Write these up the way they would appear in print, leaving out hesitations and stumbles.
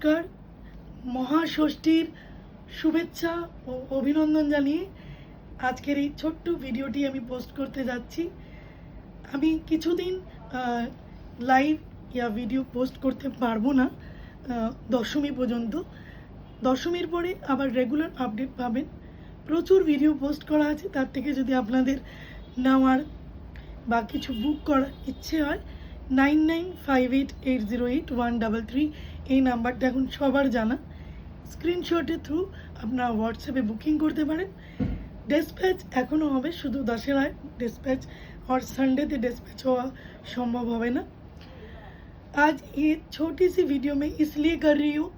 নমস্কার, মহাষষ্ঠীর শুভেচ্ছা ও অভিনন্দন জানিয়ে আজকের এই ছোট্ট ভিডিওটি আমি পোস্ট করতে যাচ্ছি। আমি কিছুদিন লাইভ ইয়া ভিডিও পোস্ট করতে পারবো না দশমী পর্যন্ত। দশমীর পরে আবার রেগুলার আপডেট পাবেন। প্রচুর ভিডিও পোস্ট করা আছে, তার থেকে যদি আপনাদের নেওয়ার বা কিছু বুক করার ইচ্ছে হয় 9958808133 এই নাম্বারটা এখন সবার জানা। স্ক্রিনশটের থ্রু আপনারা হোয়াটসঅ্যাপে বুকিং করতে পারেন। ডিসপ্যাচ এখনও হবে, শুধু দশেরায় डिस्पैच और संडे डिस्पैच हुआ संभव होवे ना। आज ये छोटी सी वीडियो मैं इसलिए कर रही हूँ,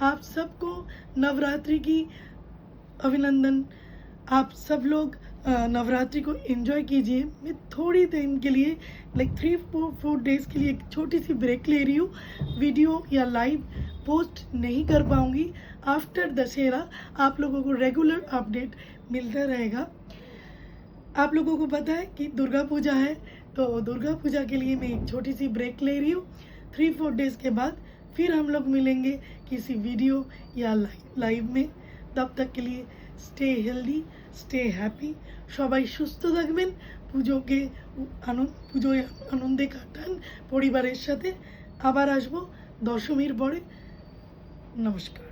आप सबको नवरात्रि की अभिनंदन। आप सब लोग नवरात्रि को एंजॉय कीजिए। मैं थोड़ी दिन के लिए लाइक 3-4 डेज़ के लिए एक छोटी सी ब्रेक ले रही हूँ। वीडियो या लाइव पोस्ट नहीं कर पाऊँगी। आफ्टर दशहरा आप लोगों को रेगुलर अपडेट मिलता रहेगा। आप लोगों को पता है कि दुर्गा पूजा है, तो दुर्गा पूजा के लिए मैं एक छोटी सी ब्रेक ले रही हूँ। 3-4 डेज़ के बाद फिर हम लोग मिलेंगे किसी वीडियो या लाइव में। तब तक के लिए स्टे हेल्दी, स्टे हैप्पी। সবাই সুস্থ থাকবেন, পুজোকে পুজোয় আনন্দে কাটান পরিবারের সাথে। আবার আসবো দশমীর পরে। নমস্কার।